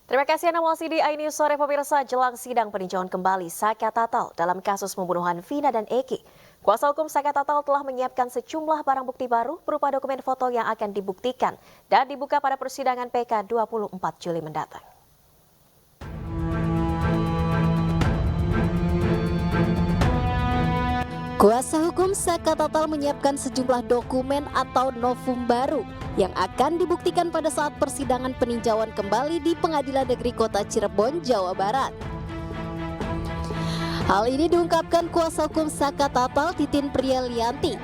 Terima kasih Anda masih di iNews Sore pemirsa. Jelang sidang peninjauan kembali Saka Tatal dalam kasus pembunuhan Vina dan Eki. Kuasa hukum Saka Tatal telah menyiapkan sejumlah barang bukti baru berupa dokumen foto yang akan dibuktikan dan dibuka pada persidangan PK 24 Juli mendatang. Kuasa hukum Saka Tatal menyiapkan sejumlah dokumen atau novum baru yang akan dibuktikan pada saat persidangan peninjauan kembali di Pengadilan Negeri Kota Cirebon, Jawa Barat. Hal ini diungkapkan kuasa hukum Saka Tatal Titin Prialianti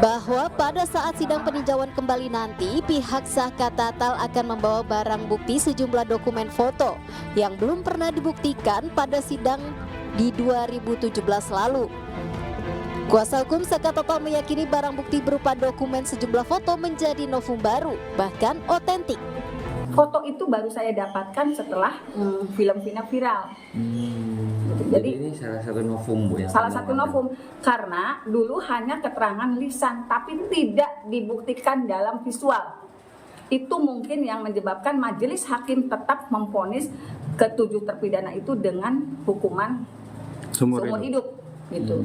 bahwa pada saat sidang peninjauan kembali nanti pihak Saka Tatal akan membawa barang bukti sejumlah dokumen foto yang belum pernah dibuktikan pada sidang di 2017 lalu. Kuasa hukum Saka Tatal meyakini barang bukti berupa dokumen sejumlah foto menjadi novum baru, bahkan otentik. Foto itu baru saya dapatkan setelah film Vina viral. Jadi ini salah satu novum, Bu, yang salah satu novum karena dulu hanya keterangan lisan tapi tidak dibuktikan dalam visual. Itu mungkin yang menyebabkan majelis hakim tetap memvonis ketujuh terpidana itu dengan hukuman seumur hidup gitu.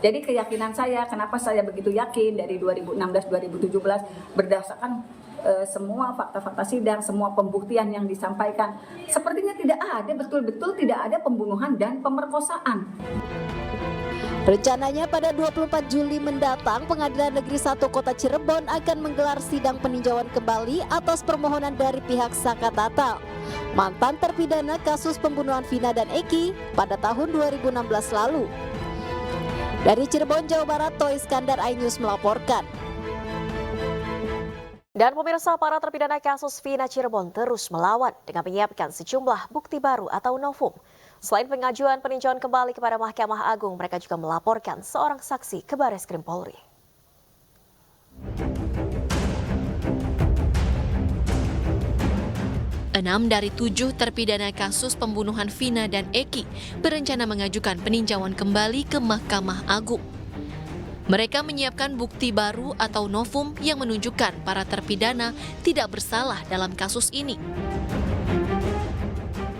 Jadi keyakinan saya, kenapa saya begitu yakin dari 2016-2017 berdasarkan semua fakta-fakta sidang, semua pembuktian yang disampaikan, sepertinya tidak ada, betul-betul tidak ada pembunuhan dan pemerkosaan. Rencananya pada 24 Juli mendatang, Pengadilan Negeri 1 Kota Cirebon akan menggelar sidang peninjauan kembali atas permohonan dari pihak Saka Tatal, mantan terpidana kasus pembunuhan Vina dan Eki pada tahun 2016 lalu. Dari Cirebon, Jawa Barat, Toy Iskandar, iNews melaporkan. Dan pemirsa, para terpidana kasus Vina Cirebon terus melawan dengan menyiapkan sejumlah bukti baru atau novum. Selain pengajuan peninjauan kembali kepada Mahkamah Agung, mereka juga melaporkan seorang saksi ke Bareskrim Polri. 6 dari 7 terpidana kasus pembunuhan Vina dan Eki berencana mengajukan peninjauan kembali ke Mahkamah Agung. Mereka menyiapkan bukti baru atau novum yang menunjukkan para terpidana tidak bersalah dalam kasus ini.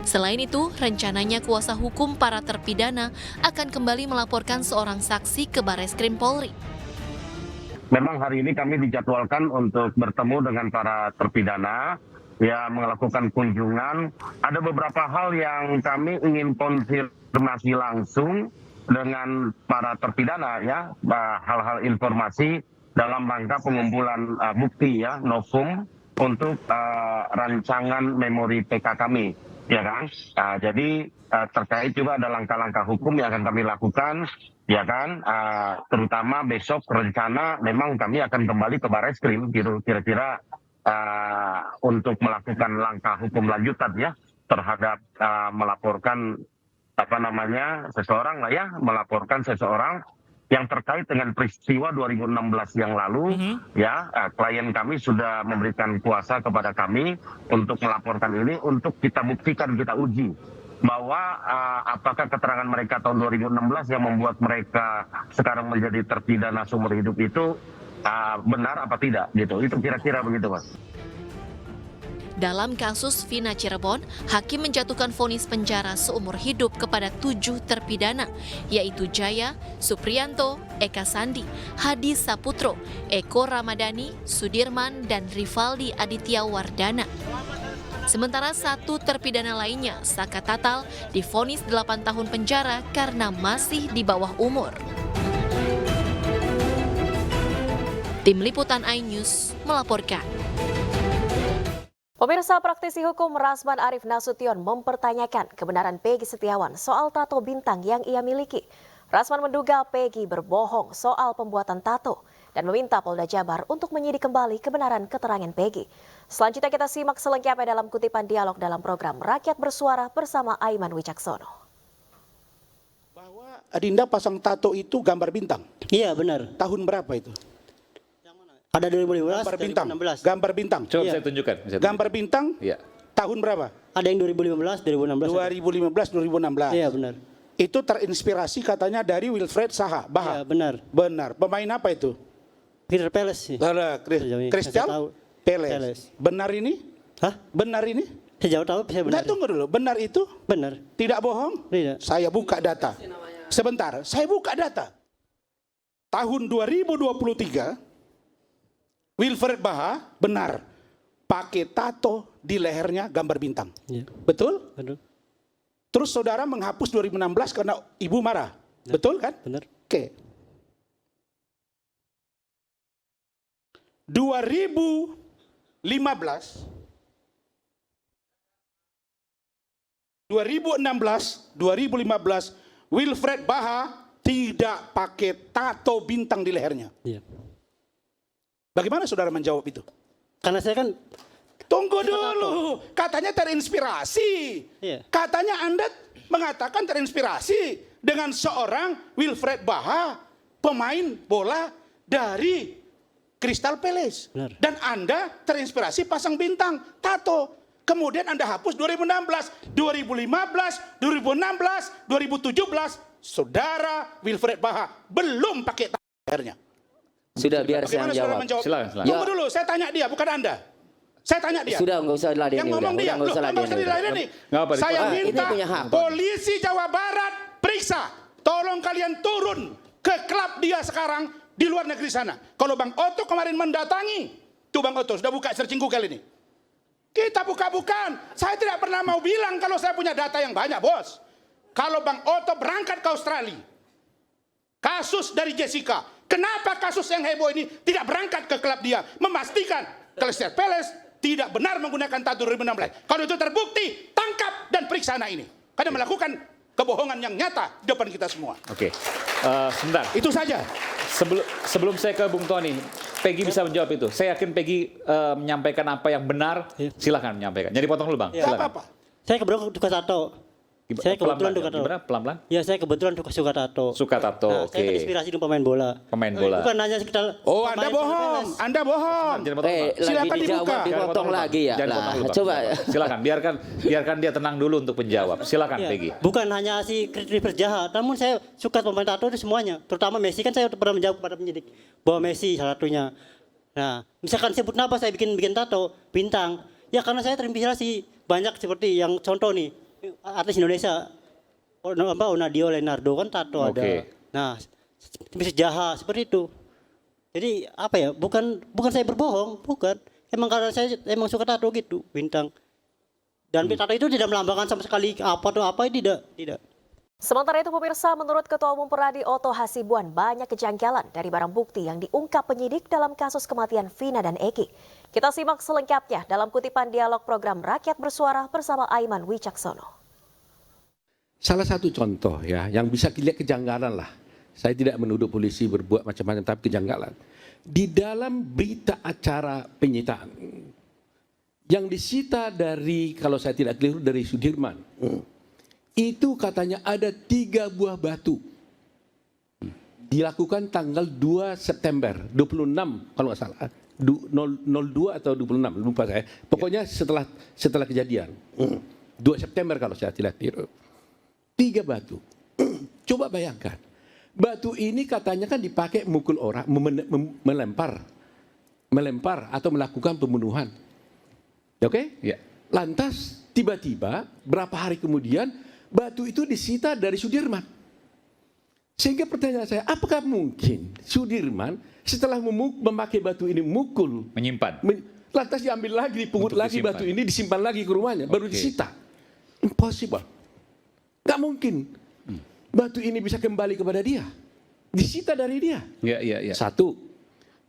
Selain itu, rencananya kuasa hukum para terpidana akan kembali melaporkan seorang saksi ke Bareskrim Polri. Memang hari ini kami dijadwalkan untuk bertemu dengan para terpidana, ya, melakukan kunjungan. Ada beberapa hal yang kami ingin konfirmasi langsung dengan para terpidana, ya, hal-hal informasi dalam rangka pengumpulan bukti, ya, novum untuk rancangan memori PK kami, ya kan. Jadi terkait juga ada langkah-langkah hukum yang akan kami lakukan, ya kan. Terutama besok rencana memang kami akan kembali ke Bareskrim, gitu, kira-kira untuk melakukan langkah hukum lanjutan, ya, terhadap melaporkan seseorang lah, ya, melaporkan seseorang yang terkait dengan peristiwa 2016 yang lalu, ya. Klien kami sudah memberikan kuasa kepada kami untuk melaporkan ini untuk kita buktikan, kita uji bahwa apakah keterangan mereka tahun 2016 yang membuat mereka sekarang menjadi terpidana seumur hidup itu benar apa tidak, gitu. Itu kira-kira begitu, Mas. Dalam kasus Vina Cirebon, hakim menjatuhkan vonis penjara seumur hidup kepada 7 terpidana, yaitu Jaya, Supriyanto, Eka Sandi, Hadi Saputro, Eko Ramadhani, Sudirman, dan Rivaldi Aditya Wardana. Sementara 1 terpidana lainnya, Saka Tatal, divonis 8 tahun penjara karena masih di bawah umur. Tim Liputan iNews melaporkan. Pemirsa, praktisi hukum Rasman Arif Nasution mempertanyakan kebenaran Peggy Setiawan soal tato bintang yang ia miliki. Rasman menduga Peggy berbohong soal pembuatan tato dan meminta Polda Jabar untuk menyidik kembali kebenaran keterangan Peggy. Selanjutnya kita simak selengkapnya dalam kutipan dialog dalam program Rakyat Bersuara bersama Aiman Wicaksono. Bahwa Adinda pasang tato itu gambar bintang. Iya, benar. Tahun berapa itu? Ada 2015, Gambar bintang. 2016. Gambar bintang. Coba Iya. saya tunjukkan. Gambar bintang. Iya. Tahun berapa? Ada yang 2015, 2016. 2015-2016. Iya, benar. Itu terinspirasi katanya dari Wilfred Saha. Iya, benar. Benar. Pemain apa itu? Peter Peles sih. Crystal Saya tahu. Palace. Palace. Benar ini? Hah? Benar ini? Sejauh tahu saya benar. Nah, tunggu dulu, benar itu? Benar. Tidak bohong? Tidak. Saya buka data. Sebentar, saya buka data. Tahun 2023, Wilfred Baha benar pakai tato di lehernya gambar bintang. Iya. Betul? Betul. Terus saudara menghapus 2016 karena ibu marah. Betul kan? Benar. Oke. 2015, 2015, Wilfred Baha tidak pakai tato bintang di lehernya. Iya. Bagaimana saudara menjawab itu? Karena saya kan Tunggu dulu, katanya terinspirasi. Iya. Katanya Anda mengatakan terinspirasi dengan seorang Wilfred Baha, pemain bola dari Crystal Palace. Benar. Dan Anda terinspirasi pasang bintang, tato. Kemudian Anda hapus 2016, 2015, 2016, 2017. Saudara Wilfred Baha belum pakai tato di lehernya. Sudah, biar saya Bagaimana saudara jawab. menjawab? Silakan. Tunggu dulu, saya tanya dia, bukan Anda. Saya tanya dia. Sudah, nggak usah diladeni. Yang ngomong dia, nggak usah loh, nggak usah diladeni. Nggak apa, Saya Pak, ini minta punya hak. polisi Jawa Barat periksa. Tolong kalian turun ke klub dia sekarang di luar negeri sana. Kalau Bang Oto kemarin mendatangi, tuh Bang Oto sudah buka searching Google ini. Kita buka-bukaan. Saya tidak pernah mau bilang kalau saya punya data yang banyak, bos. Kalau Bang Oto berangkat ke Australia, kasus dari Jessica, kenapa kasus yang heboh ini tidak berangkat ke klub dia, memastikan Crystal Palace tidak benar menggunakan tato 2016. Kalau itu terbukti, tangkap dan periksa anak ini. Karena melakukan kebohongan yang nyata di depan kita semua. Oke, sebentar. Itu saja. Sebelum saya ke Bung Tony, Peggy bisa menjawab itu. Saya yakin Peggy menyampaikan apa yang benar. Silakan menyampaikan. Jadi potong dulu, Bang. Ya, Silakan. apa-apa. saya kebetulan suka tato. Saya kebetulan suka tato. Gimana? Pelan-pelan? Ya, saya kebetulan suka tato. Suka tato, Nah, oke. saya terinspirasi dengan pemain bola. Pemain bola. Bukan hanya sekedar Oh, pemain Anda bohong. Crystal Anda bohong. Jangan potong, Bang. Lagi Silakan dijawab, dibuka. dipotong lagi ya. Jangan Lah, potong dulu, Bang. coba. Silakan, biarkan dia tenang dulu untuk menjawab. Silakan, Iya. Peggy. Bukan hanya si Wilfred jahat, namun saya suka pemain tato itu semuanya. Terutama Messi, kan saya pernah menjawab kepada penyidik bahwa Messi salah satunya. Nah, misalkan sebut nama saya bikin tato bintang, ya karena saya terinspirasi banyak seperti yang contoh nih artis Indonesia, Onadio Leonardo kan tato Oke. ada. Nah, Messi jahat seperti itu. Jadi apa ya? Bukan saya berbohong, bukan. Emang karena saya emang suka tato gitu, bintang. Dan tato itu tidak melambangkan sama sekali apa atau apa, tidak. Sementara itu pemirsa, menurut Ketua Umum Peradi Oto Hasibuan, banyak kejanggalan dari barang bukti yang diungkap penyidik dalam kasus kematian Vina dan Eki. Kita simak selengkapnya dalam kutipan dialog program Rakyat Bersuara bersama Aiman Wicaksono. Salah satu contoh ya, yang bisa dilihat kejanggalan lah. Saya tidak menuduh polisi berbuat macam-macam, tapi kejanggalan. Di dalam berita acara penyitaan, yang disita dari, kalau saya tidak keliru, dari Sudirman, itu katanya ada 3 buah batu. Dilakukan tanggal 2 September, 26 kalau nggak salah. 02 atau 26, lupa saya. Pokoknya setelah kejadian. 2 September kalau saya tidak keliru. 3 batu. Coba bayangkan. Batu ini katanya kan dipakai mukul orang, melempar atau melakukan pembunuhan. Oke? Ya. Lantas tiba-tiba berapa hari kemudian batu itu disita dari Sudirman. Sehingga pertanyaan saya, apakah mungkin Sudirman setelah memakai batu ini mukul, Menyimpan. lantas diambil lagi, dipungut Untuk lagi disimpan. batu ini, disimpan lagi ke rumahnya, baru Oke. disita. Impossible. Gak mungkin batu ini bisa kembali kepada dia. Disita dari dia. Ya. Satu.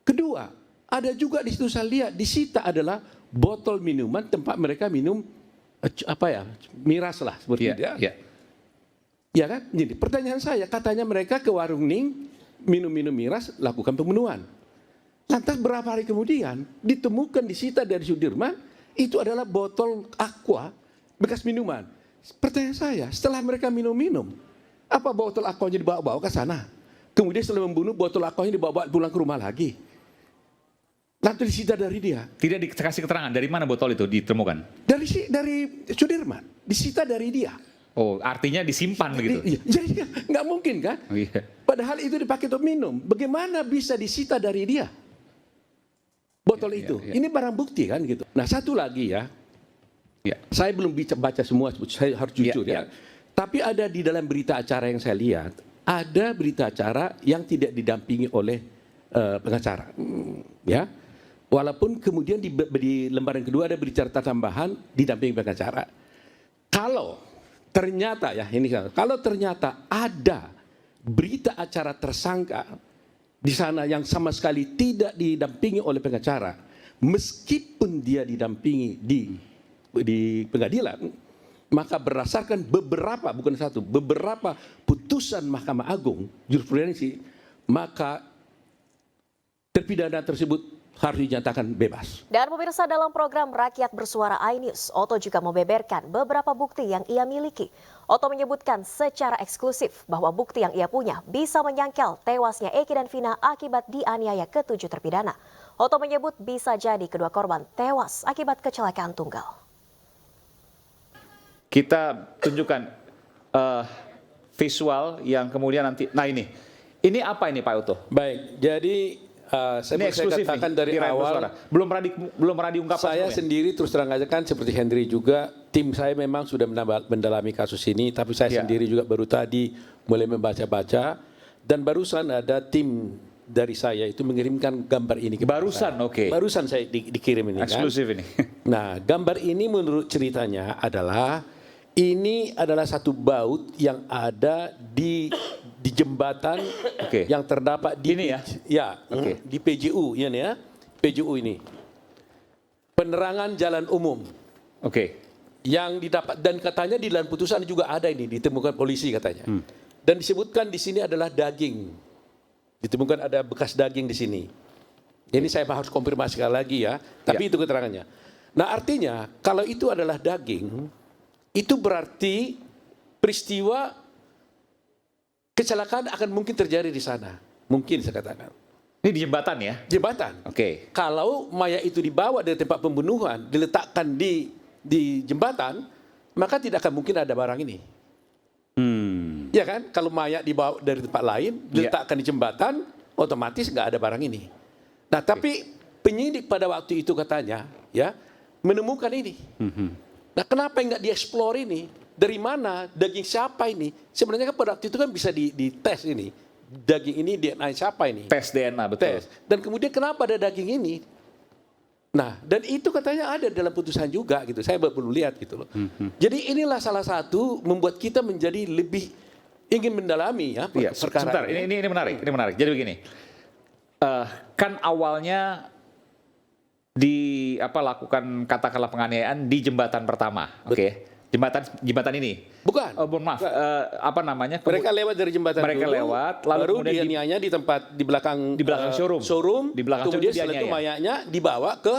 Kedua, ada juga di situ saya lihat, disita adalah botol minuman tempat mereka minum miras lah seperti itu. Ya. Ya kan? Jadi pertanyaan saya, katanya mereka ke warung Ning, minum-minum miras, lakukan pembunuhan. Lantas berapa hari kemudian ditemukan disita dari Sudirman, itu adalah botol aqua bekas minuman. Pertanyaan saya, setelah mereka minum-minum, apa botol aquanya dibawa-bawa ke sana? Kemudian setelah membunuh, botol aquanya dibawa pulang ke rumah lagi. Lantas disita dari dia. Tidak dikasih keterangan dari mana botol itu ditemukan? Dari Sudirman, disita dari dia. Oh, artinya disimpan begitu. Iya, jadi nggak mungkin kan? Oh, iya. Padahal itu dipakai untuk minum. Bagaimana bisa disita dari dia? Botol itu. Iya. Ini barang bukti kan gitu. Nah, satu lagi ya. Ya. Saya belum bisa baca semua, saya harus jujur ya. Tapi ada di dalam berita acara yang saya lihat, ada berita acara yang tidak didampingi oleh pengacara. Ya. Walaupun kemudian di lembaran kedua ada berita tambahan didampingi pengacara. Kalau ternyata ya ini kalau ternyata ada berita acara tersangka di sana yang sama sekali tidak didampingi oleh pengacara, meskipun dia didampingi di pengadilan, maka berdasarkan beberapa, bukan satu, beberapa putusan Mahkamah Agung, jurisprudensi, maka terpidana tersebut harus dinyatakan bebas. Dan pemirsa, dalam program Rakyat Bersuara iNews, Otto juga membeberkan beberapa bukti yang ia miliki. Otto menyebutkan secara eksklusif bahwa bukti yang ia punya bisa menyangkal tewasnya Eki dan Vina akibat dianiaya ke-7 terpidana. Otto menyebut bisa jadi kedua korban tewas akibat kecelakaan tunggal. Kita tunjukkan visual yang kemudian nanti. Nah ini apa ini Pak Otto? Baik, jadi Ini eksklusif saya katakan nih, dari di Rakyat awal, Bersuara. belum pernah diungkapkan. saya sebelumnya. sendiri terus terang aja kan seperti Henry juga, tim saya memang sudah mendalami kasus ini, tapi saya sendiri juga baru tadi mulai membaca-baca, dan barusan ada tim dari saya itu mengirimkan gambar ini. Barusan, oke. Barusan saya dikirim ini. Eksklusif kan? ini. Nah, gambar ini menurut ceritanya adalah ini adalah satu baut yang ada di jembatan yang terdapat di ini di PJU ini ya. PJU ini. Penerangan jalan umum. Yang didapat dan katanya di dalam putusan juga ada ini ditemukan polisi katanya. Dan disebutkan di sini adalah daging. Ditemukan ada bekas daging di sini. Ini saya harus konfirmasi sekali lagi ya, tapi itu keterangannya. Nah, artinya kalau itu adalah daging, itu berarti peristiwa kecelakaan akan mungkin terjadi di sana. Mungkin saya katakan. Ini di jembatan ya? Jembatan. Kalau mayat itu dibawa dari tempat pembunuhan, diletakkan di jembatan, maka tidak akan mungkin ada barang ini. Ya kan? Kalau mayat dibawa dari tempat lain, diletakkan di jembatan, otomatis nggak ada barang ini. Nah, tapi penyidik pada waktu itu katanya, ya, menemukan ini. Nah, kenapa nggak dieksplor ini? Dari mana? Daging siapa ini? Sebenarnya kan pada waktu itu kan bisa dites ini. Daging ini DNA siapa ini? Tes DNA, betul. Tes. Dan kemudian kenapa ada daging ini? Nah, dan itu katanya ada dalam putusan juga gitu. Saya baru lihat gitu loh. Jadi inilah salah satu membuat kita menjadi lebih ingin mendalami ya perkara sebentar, ini menarik, ini menarik. Jadi begini. Kan awalnya lakukan katakanlah penganiayaan di jembatan pertama, jembatan ini. Bukan. Mohon maaf. Apa namanya? Mereka lewat dari jembatan mereka dulu, lewat, lalu baru kemudian dianiaya di tempat di belakang showroom. Di belakang kemudian showroom setelah itu mayatnya dibawa ke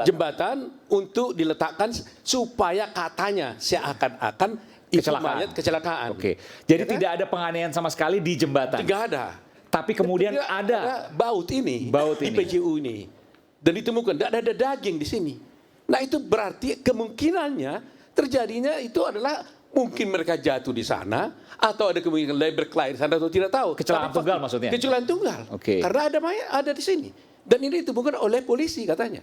jembatan untuk diletakkan supaya katanya seakan-akan itu mayat kecelakaan. Jadi tidak ada penganiayaan sama sekali di jembatan. Tidak ada. Tapi kemudian ada baut ini di PJU ini. Dan ditemukan tidak ada daging di sini. Nah, itu berarti kemungkinannya terjadinya itu adalah mungkin mereka jatuh di sana atau ada kemungkinan berkelahi di sana atau tidak tahu. Kecelakaan tunggal maksudnya. Kecelakaan tunggal. Karena ada mayat ada di sini. Dan ini ditemukan oleh polisi katanya.